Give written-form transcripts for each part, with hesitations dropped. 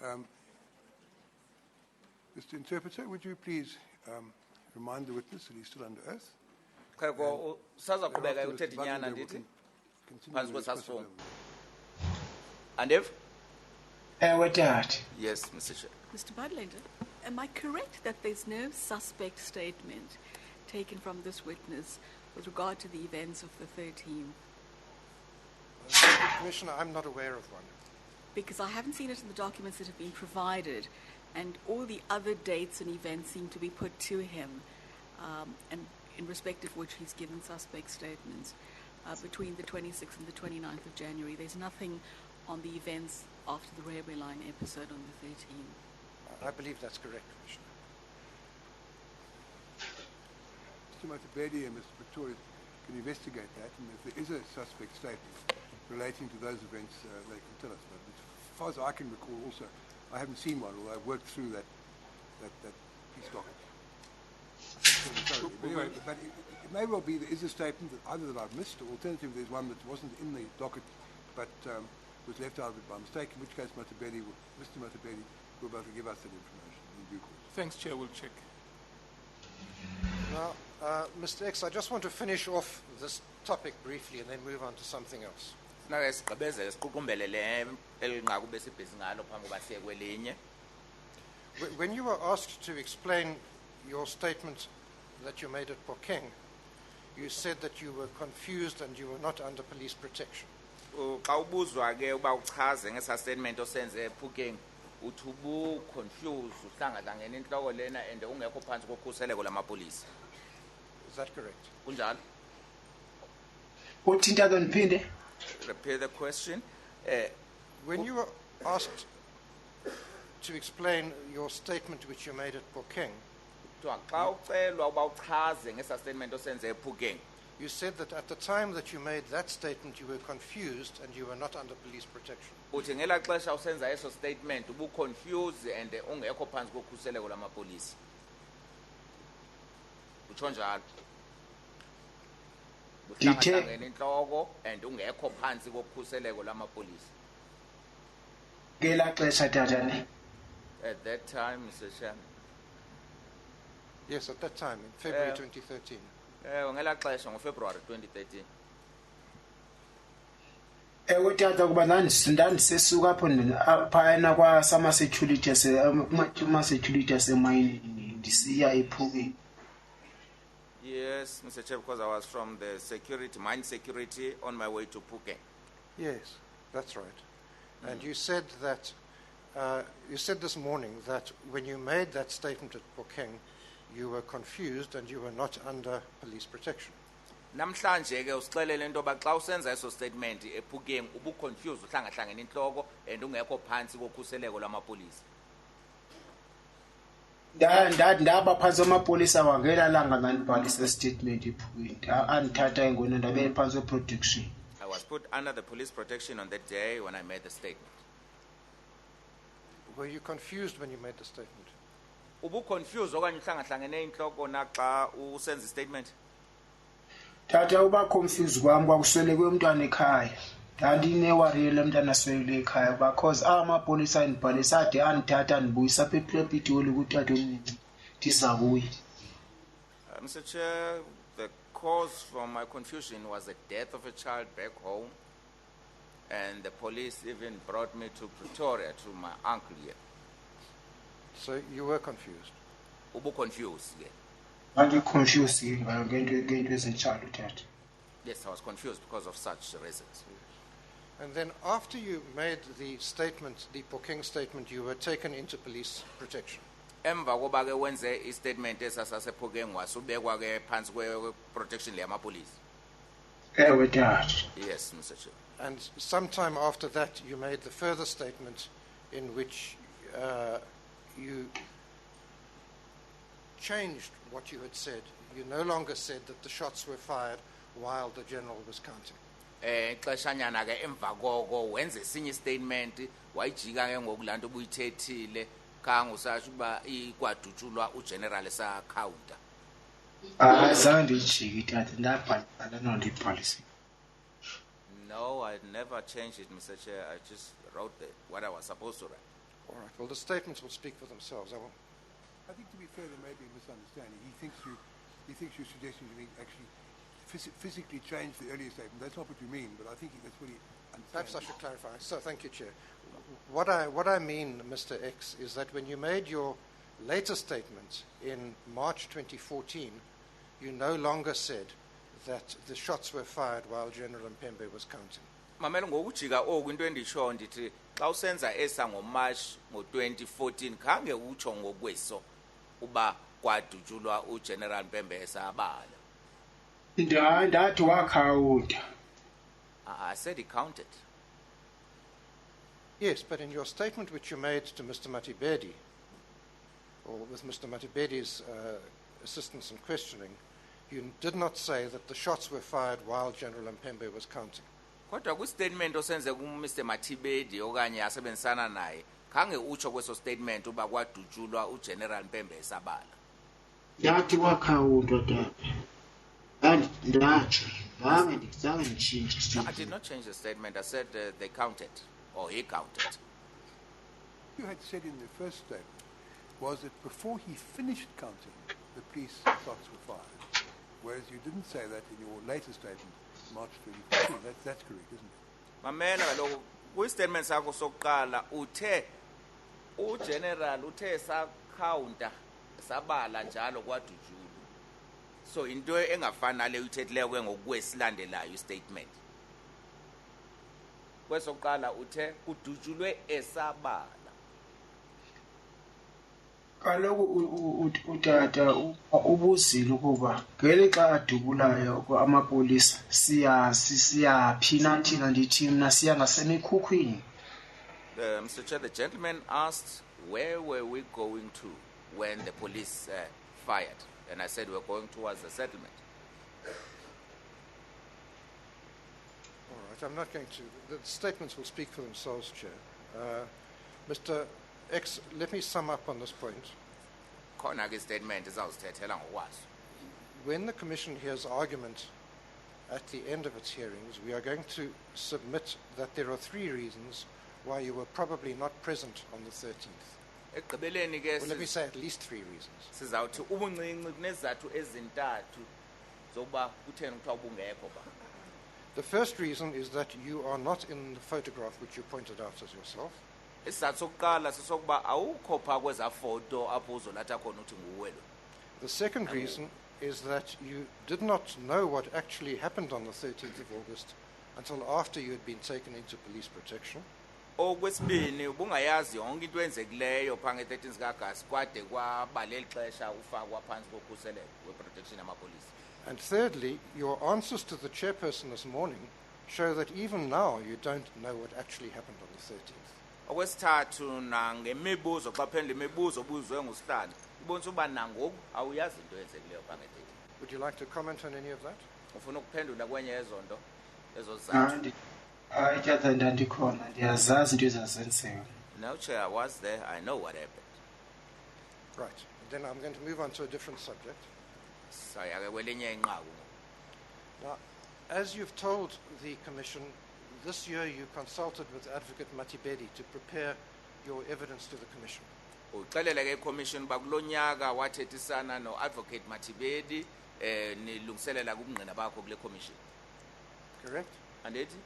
Mr. Interpreter, would you please remind the witness that he's still under oath? And if? Yes, Mr. Chair. Mr. Budlander, am I correct that there's no suspect statement taken from this witness with regard to the events of the 13th? Commissioner, I'm not aware of one. Because I haven't seen it in the documents that have been provided, and all the other dates and events seem to be put to him, and in respect of which he's given suspect statements. Between the 26th and the 29th of January, there's nothing on the events after the railway line episode on the 13th. I believe that's correct, Commissioner. Mr. Matabedi and Mr. Pretorius can investigate that, and if there is a suspect statement relating to those events, they can tell us. But as far as I can recall also, I haven't seen one, although I've worked through that piece docket. But anyway, it may well be there is a statement that either that I've missed, or alternatively there's one that wasn't in the docket but was left out of it by mistake, in which case Mr. Matabedi will be able to give us that information in due course. Thanks, Chair. We'll check. Now, Mr. X, I just want to finish off this topic briefly and then move on to something else. When you were asked to explain your statement that you made at Bokeng, you said that you were confused and you were not under police protection. Is that correct? Repeat the question. When you were asked to explain your statement which you made at Bokeng, you said that at the time that you made that statement you were confused and you were not under police protection. At that time, Mr. Chairman. Yes, at that time, in February 2013. February 2013. Tata kuba ndandisesuka apho phayana kwasama-security ama-security asemayini ndisiya ephukeni. Yes, Mr. Chair, because I was from the mine security on my way to Phuket. Yes, that's right. And you said that you said this morning that when you made that statement at Bokeng, you were confused and you were not under police protection. Namhlanje ke usixelele into ba xa usenza eso statement ephukeng ubuconfused uhlangahlangene inhloko and ungekho phansi kokhuseleko lamapolisa. Ndaba phansi amapolisa wangela langa ngandibhalisa statement ephukeni andithatha ngona ndabe phansi protection. I was put under the police protection on that day when I made the statement. Were you confused when you made the statement? Ubuconfused okanye uhlangahlangene inhloko na xa usenza statement? Tata uba confused kwami kwakusweleke umntwana ekhaya. Ndandinewariyele umntwana asweleke ekhaya because amapolisa andibhalisa ade andithatha andibuyisa apha ePitoli kutata omncinci ndisabuya. Mr. Chair, the cause for my confusion was the death of a child back home, and the police even brought me to Pretoria to my uncle here. So you were confused? Ubu confused, yeah. Are you confused? I'm going to as a child with that. Yes, I was confused because of such reasons. And then after you made the statement, the Bokeng statement, you were taken into police protection. Emva koba ke wenze istatement esasase Bokeng wasubekwa ke phansi kwe protection le yamapolice. With that. Yes, Mr. Chair. And sometime after that you made the further statement in which you changed what you had said. You no longer said that the shots were fired while the general was counting. Xeshanyana ke emva koko wenze esinye statement wayijika ke ngokulanto ubuyithethile kanga usasho uba ikwadutshulwa ugeneral esakhawunta. Azange ijiki tata ndabhala nondi policy. No, I never changed it, Mr. Chair. I just wrote what I was supposed to write. All right. Well, the statements will speak for themselves. I will. I think, to be fair, there may be a misunderstanding. He thinks you're suggesting to me actually physically change the earlier statement. That's not what you mean, but I think that's what he understands. Perhaps I should clarify. So, thank you, Chair. What I mean, Mr. X, is that when you made your later statement in March 2014, you no longer said that the shots were fired while General Mpembe was counting. Mamela ngokujika oku into endisho ndithi xa usenza esa ngoMarch ngo2014 khange utsho ngokweso uba kwadutshulwa uGeneral Mpembe esabala. Ndathi wakhawuta. I said he counted. Yes, but in your statement which you made to Mr. Matibedi, or with Mr. Matibedi's assistance in questioning, you did not say that the shots were fired while General Mpembe was counting. Kodwa kwistatement osenze kuMr Matibedi okanye asebenzisana naye khange utsho kweso statement uba kwadutshulwa uGeneral Mpembe esabala. Ndathi wakhawuta tata. And ndathi zange ngitshintshe. I did not change the statement. I said they counted, or he counted. You had said in the first statement was that before he finished counting, the police shots were fired, whereas you didn't say that in your later statement, March 2014. That's correct, isn't it? Mamela kaloku kwistatement sakho sokuqala uthe uGeneral uthe sakhawunta sabala njalo kwadutshulwa. So into engafani nale uyithethileyo ke ngokwesilandelayo istatement. Kwesokuqala uthe kudutshulwe esabala. Kaloku utata ubuzile ukuba ngelixa adubulayo amapolisa siyaphina thina ndithi mna siya ngasemikhukhwini. Mr. Chair, the gentleman asked where were we going to when the police fired, and I said we're going towards the settlement. All right, I'm not going to. The statements will speak for themselves, Chair. Mr. X, let me sum up on this point. Khona ke statement izawusithethela ngokwaso. When the Commission hears argument at the end of its hearings, we are going to submit that there are 3 reasons why you were probably not present on the 13th. Ekugqibeleni ke Well, let me say at least 3 reasons. sizawuthi ubuncinci kunezathu ezintathu zokuba kutheni kuthiwa ubungekho ba. The first reason is that you are not in the photograph which you pointed out as yourself. Isizathu sokuqala sisokuba awukho phaa kweza foto apho uzolatha khona uthi nguwe lo. The second reason is that you did not know what actually happened on the 13th of August until after you had been taken into police protection. Okwesibini ubungayazi yonke into enzekileyo phaa nge-13 kaAgasti kwade kwabaleli xesha ufakwa phansi kokhuseleko we-protection yamapolisa. And thirdly, your answers to the chairperson this morning show that even now you don't know what actually happened on the 13th. Okwesithathu nangemibuzo xa phendula imibuzo obuzwe ngusihlalo ibonisa uba nangoku awuyazi into eyenzekileyo phaa nge-13. Would you like to comment on any of that? Ufuna ukuphendula kwenye ezo nto ezo zizathu? Hayi tata ndandikhona ndiyazazi into ezazenzeka. No, Chair, I was there. I know what happened. Right. Then I'm going to move on to a different subject. Saya ke kwelinye inqaku. Now, as you've told the Commission, this year you consulted with Advocate Matibedi to prepare your evidence to the Commission. Uxelele ke commission bakulonyaka wathethisana no-Advocate Matibedi nilungiselela kubungqina bakho kule commission. Correct? Andithi?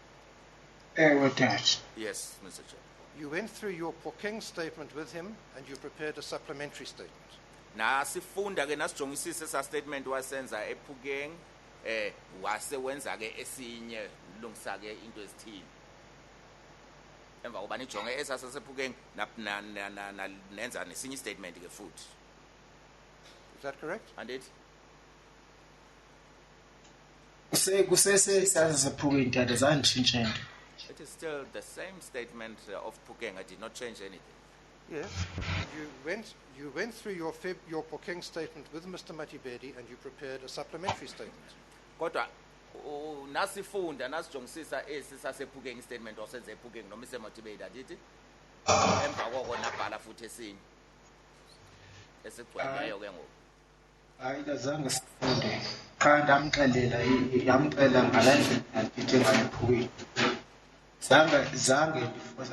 Ewe tata. Yes, Mr. Chair. You went through your Pokeng statement with him and you prepared a supplementary statement. Nasifunda ke nasijongisisa esa statement wasenza ePhukeng wase wenza ke esinye lungisa ke into ezithini. Emva koba nijonge esasePhukeng nenza nesinye statement ke futhi. Is that correct? Andithi? Kusese sasephuke tata zanditshintshe nto. It is still the same statement of Phukeng. I did not change anything. Yes. You went through your Pokeng statement with Mr. Matibedi and you prepared a supplementary statement. Kodwa nasifunda nasijongisisa esi sasePhukeng statement osenze ePhukeng no Mr. Matibedi adithi emva koko nabhala futhi esinye esigcweleyo ke ngoku. Hayi kazange sifunde. Cha ndamxelela yamxela ngalandlela ndithi ngayiphukile. Zange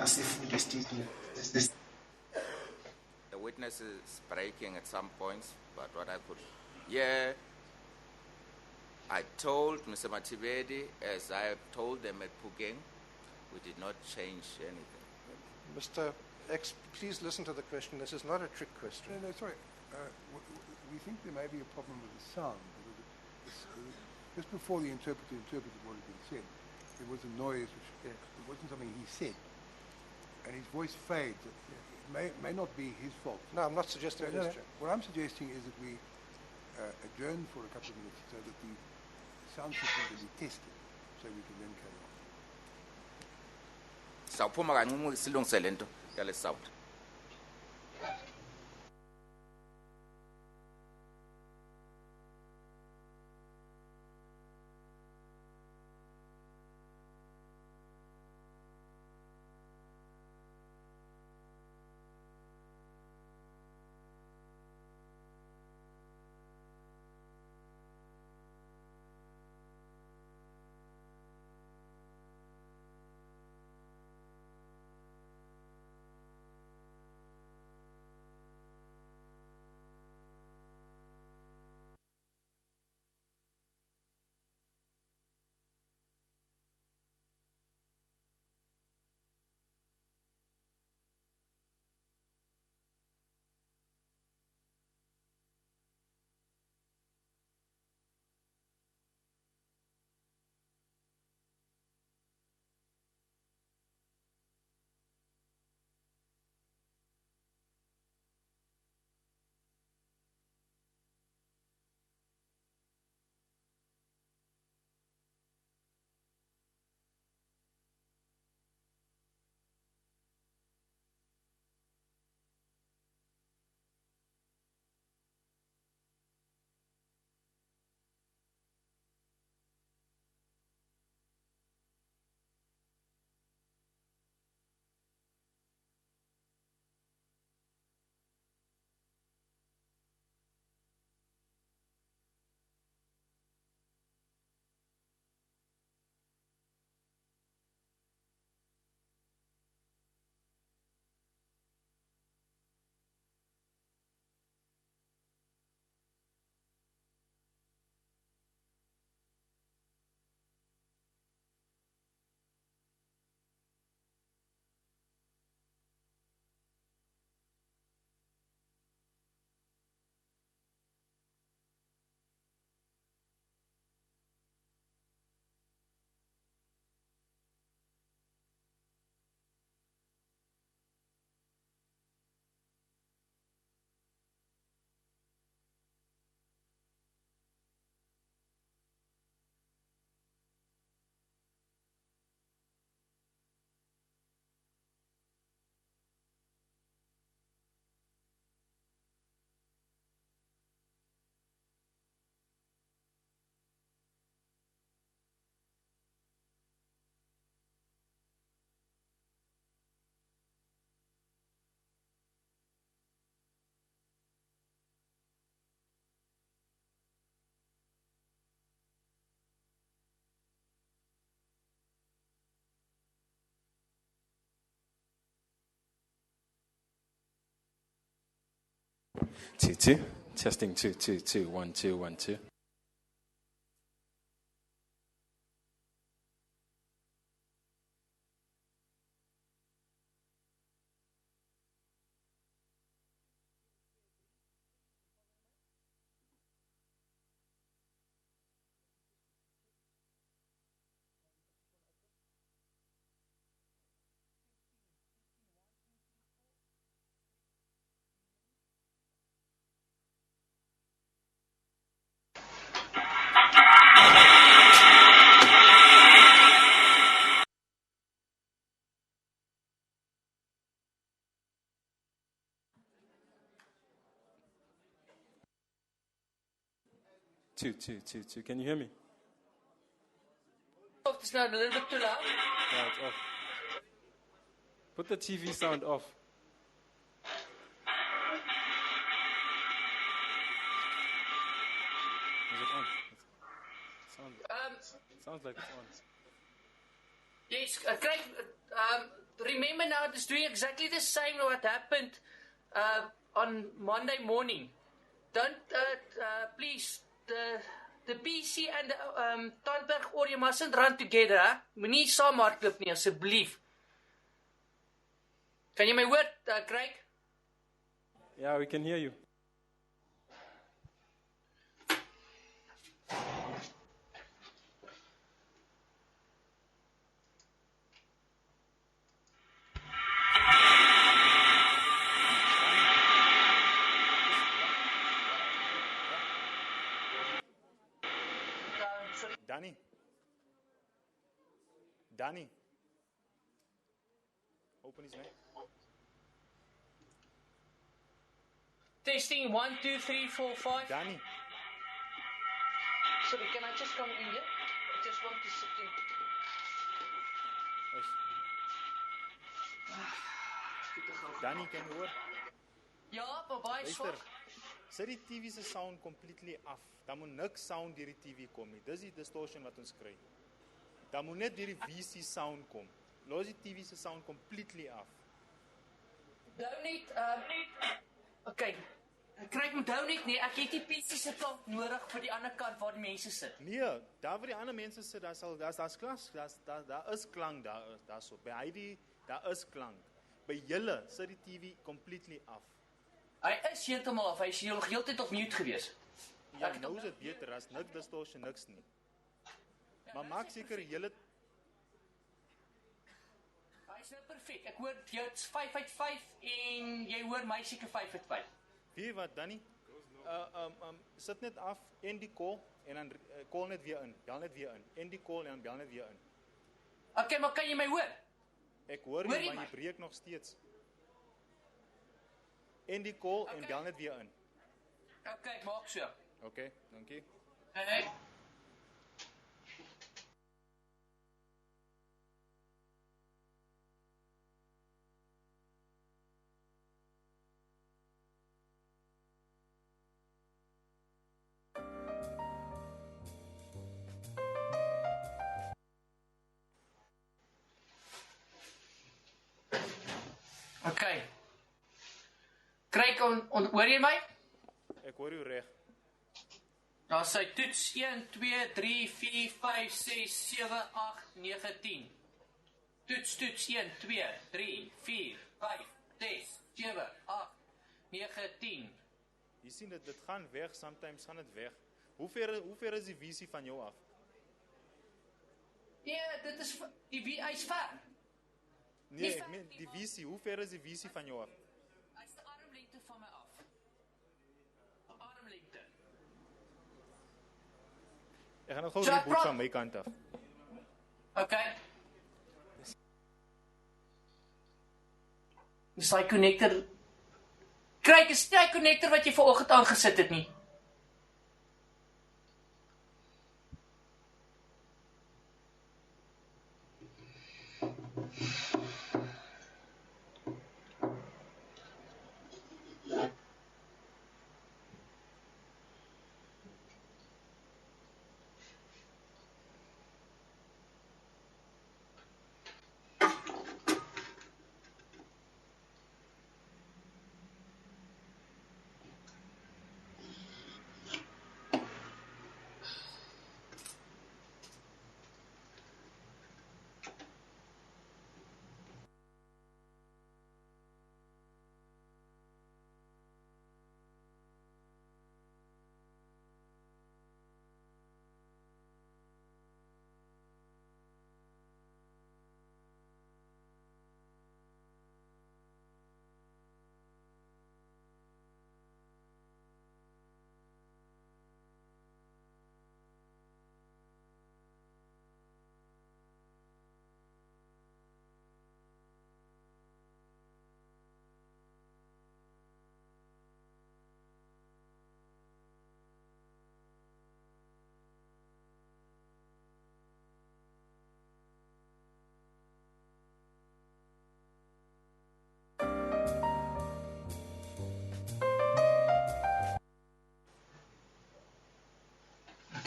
asifunde statement. witnesses breaking at some points, but what I could hear, I told Mr. Matibedi, as I have told them at Pugeng, we did not change anything. Mr. X, please listen to the question. This is not a trick question. No, sorry. We think there may be a problem with the sound. Just before the interpreter interpreted what had been said, there was a noise which it wasn't something he said. And his voice fades. It may not be his fault. No, I'm not suggesting it is, Chair. What I'm suggesting is that we adjourn for a couple of minutes so that the sound system can be tested, so we can then carry on. Sawuphuma kancinci silungise lento yale sound. Two. Testing 2. 1 2 1 2. Two. Can you hear me? Oh, it's not a little bit too loud. Yeah, it's off. Put the TV sound off. Is it on? Sounds like it's on. Yes, Craig, remember now, it's doing exactly the same what happened on Monday morning. Don't, please, the PC and the Tandberg or you mustn't run together, hè? Moenie saam hardloop nie, asseblief. Kan jy my hoor, Craig? Yeah, we can hear you. Danny. Open his neck. Testing 1, 2, 3, 4, 5. Danny. Sorry, can I just come in here? I just want to sit in. Danny, kan jy hoor? Ja, maar baie Luister, swak. sit die TV se sound completely af. Dan moet niks sound deur die TV kom nie. Dis die distortion wat ons kry. Dan moet net deur die VC sound kom. Los die TV se sound completely af. Nou net, okay. Kry onthou net nie, ek het die PC se kant nodig vir die ander kant waar die mense sit. Nee, daar waar die ander mense sit, daar's klas, daar is klank daarso. By Heidi, daar is klank. By julle sit die TV completely af. Hy is heeltemal af, hy is nog heeltyd op mute gewees. Ja, nou is dit beter, as niks distortion, niks nie. Maar maak seker julle... Hy is nou perfect, ek hoor jou 5 uit 5 en jy hoor my seker 5 uit 5. Weet wat, Danny? Sit net af, en die call, en dan call net weer in, bel net weer in. En die call, en dan bel net weer in. Okay, maar kan jy my hoor? Ek hoor jy, maar jy breek nog steeds. En die call, en bel net weer in. Okay, maak so. Okay, dankie. Hey. Okay. Kryk, hoor jy my? Ek hoor jou reg. Daar sê toets 1, 2, 3, 4, 5, 6, 7, 8, 9, 10. Toets 1, 2, 3, 4, 5, 6, 7, 8, 9, 10. Jy sien dit gaan weg, sometimes gaan dit weg. Hoe ver is die visie van jou af? Ja, dit is hy is ver. Nee, ek meen die visie, hoe ver is die visie van jou af? Hy is 'n armlengte van my af. 'n Armlengte. Ek gaan nog gou reboot van my kant af. Okay. Dis daai connector. Kyk, is die connector wat jy vanoggend aangesit het nie.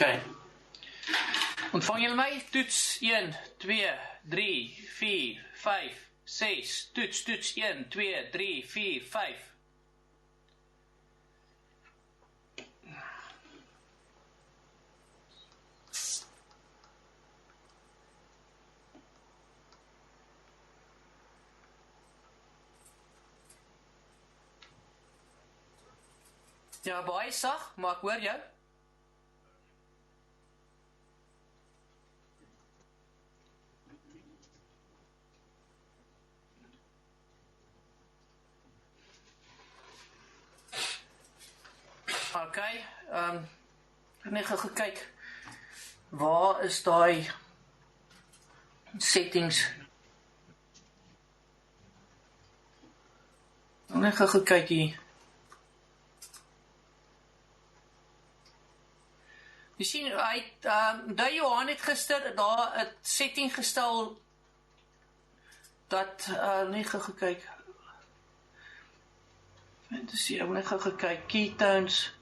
Okay. Ontvang julle my? Toets 1, 2, 3, 4, 5, 6. Toets 1, 2, 3, 4, 5. Ja, baie sag, maar ek hoor jou. Okay, ek net gou kyk. Waar is daai settings? Ek net gou kyk hier. Jy sien, hy het, Johan het gister daar 'n setting gestel dat, net gou kyk. Fantasy, ek net gou kyk. Keytones,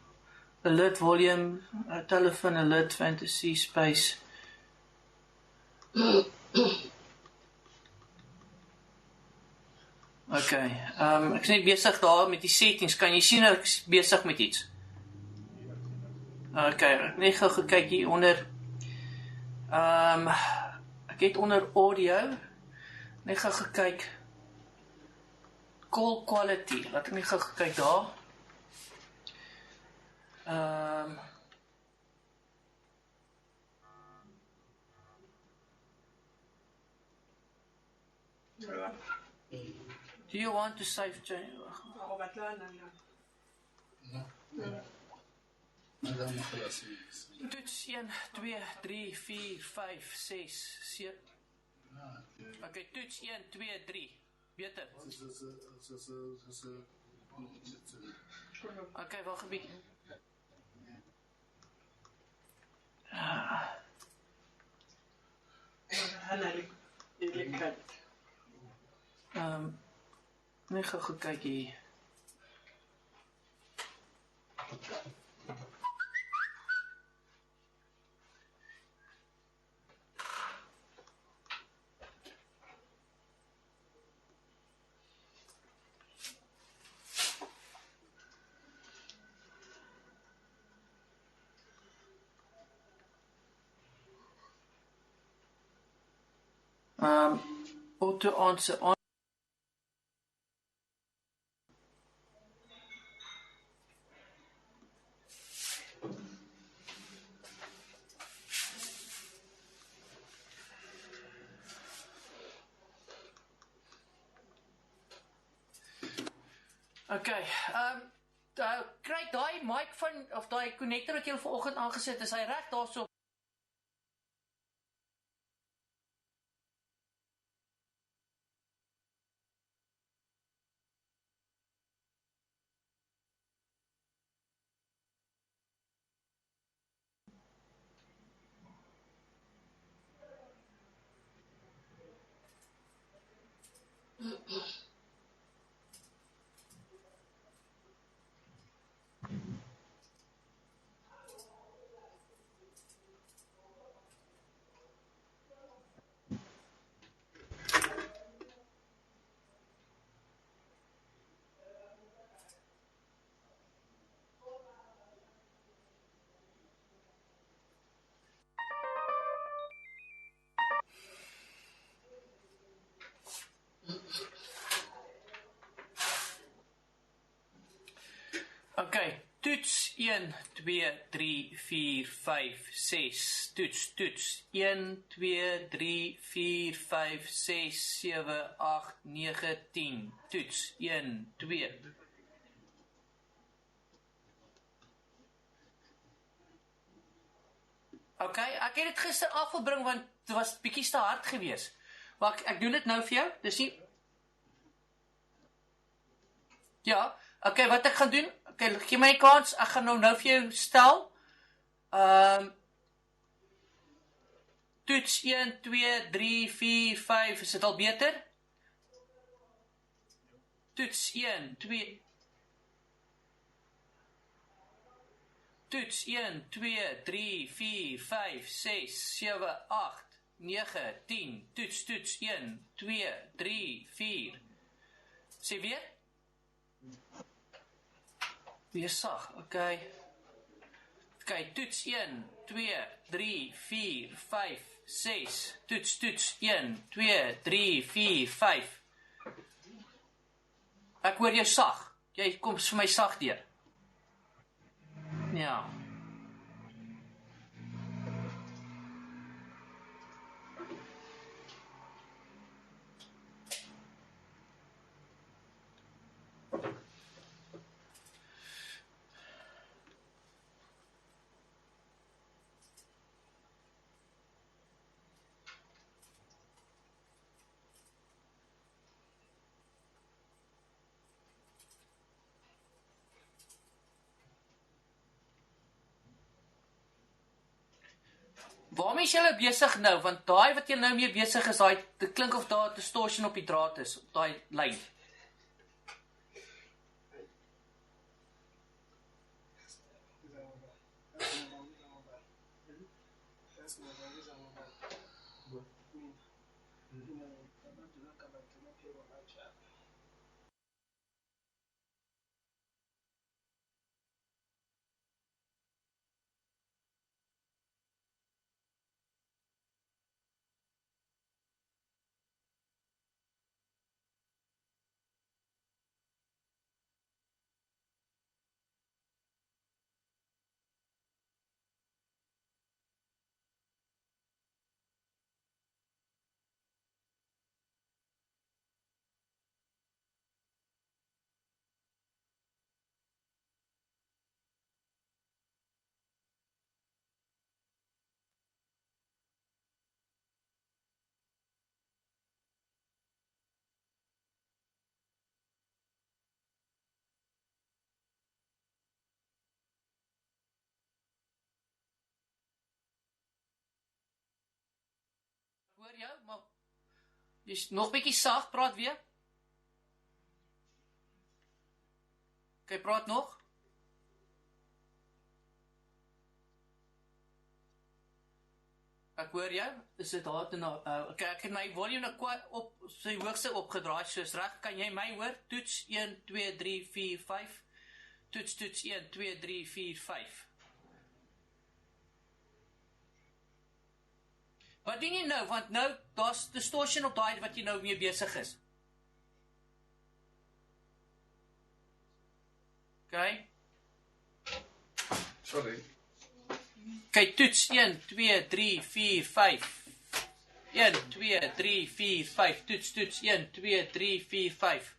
alert volume, telephone alert, fantasy, space. Okay, ek is net besig daar met die settings. Kan jy sien ek is besig met iets? Okay, ek net gou gekyk hier onder. Ek het onder audio net gou gekyk. Call quality. Laat ek net gou kyk daar. Do you want to save change? Toets 1, 2, 3, 4, 5, 6, 7. Okay, toets 1, 2, 3. Beter. Okay, wag 'n bietjie. Net gou kyk hier. Auto answer on. Okay, kry daai mic van of daai connector wat jy vanoggend aangesit is, hy reg daarso. Okay, toets 1, 2, 3, 4, 5, 6, toets, 1, 2, 3, 4, 5, 6, 7, 8, 9, 10, toets, 1, 2. Okay, ek het dit gister afgebring want dit was bietjie te hard geweest. Maar ek doen dit nou vir jou, dis nie... Ja, okay, wat ek gaan doen... Okay, gee my 'n kans, ek gaan nou vir jou stel. Toets 1, 2, 3, 4, 5, is dit al beter? Toets 1, 2... Toets 1, 2, 3, 4, 5, 6, 7, 8, 9, 10. Toets 1, 2, 3, 4. Sê weer? Weer sag, okay. Okay, toets 1, 2, 3, 4, 5, 6. Toets 1, 2, 3, 4, 5. Ek hoor jou sag. Jy kom vir my sag deur. Ja. Waarmee is julle besig nou? Want daai wat jy nou mee besig is, daai dit klink of daar 'n distortion op die draad is, op daai lyn. Hoor jou, maar jy's nog bietjie sag, praat weer. Okay, praat nog. Ek hoor jou. Is dit hard en okay, ek het my volume nou op sy hoogste opgedraai, soos reg. Kan jy my hoor? Toets 1 2 3 4 5. Toets 1 2 3 4 5. Wat doen jy nou? Want nou daar's distortion op daai wat jy nou mee besig is. Okay. Sorry. Okay, toets 1 2 3 4 5. 1 2 3 4 5. Toets 1 2 3 4 5.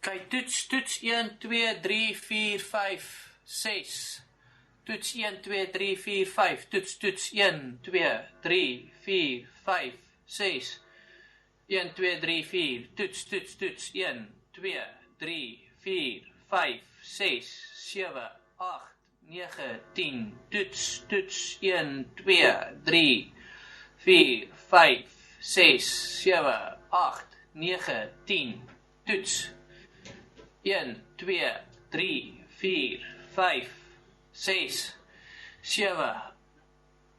Kyk, toets 1 2 3 4 5 6. Toets 1 2 3 4 5. Toets 1 2 3 4 5 6. 1 2 3 4. Toets 1 2 3 4 5 6 7 8 9 10. Toets 1 2 3 4 5 6 7 8 9 10. Toets 1 2 3 4 5 6 7.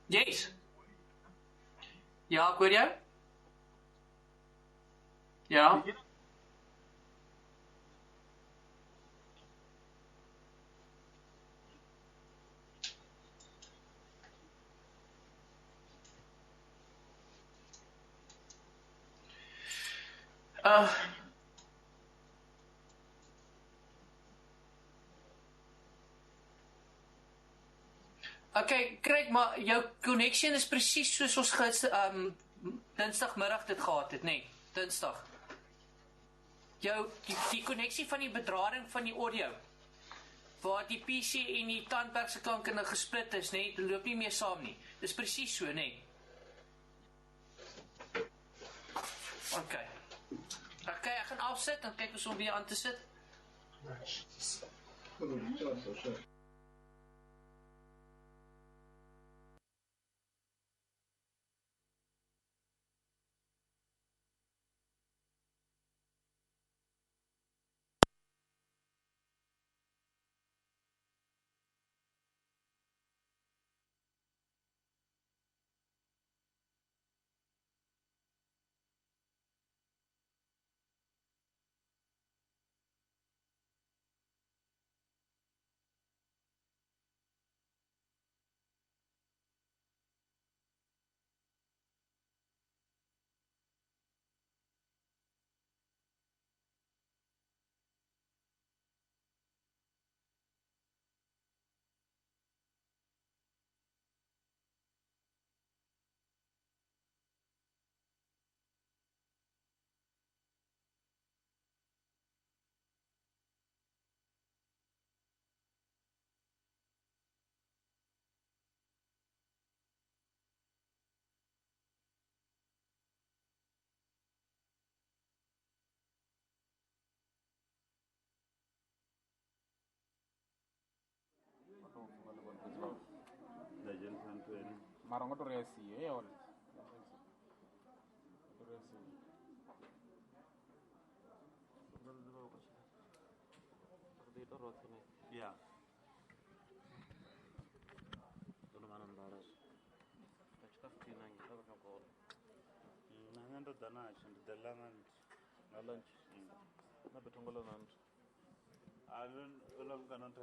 Yes. Ja, ek hoor jou. Ja. Okay, kyk maar jou connection is presies soos ons Dinsdagmiddag dit gehad het, nee, Dinsdag. Die konneksie van die bedrading van die audio waar die PC en die tandperk se klanke nou gesplit is, nee, dit loop nie meer saam nie. Dis presies so, nee. Okay. Okay, ek gaan afsit en kyk ons om weer aan te sit. Mara ngoto resi, all. Yeah. Nangando danash and the langan lunch. Na betongolo nantu. Alun ulam kanon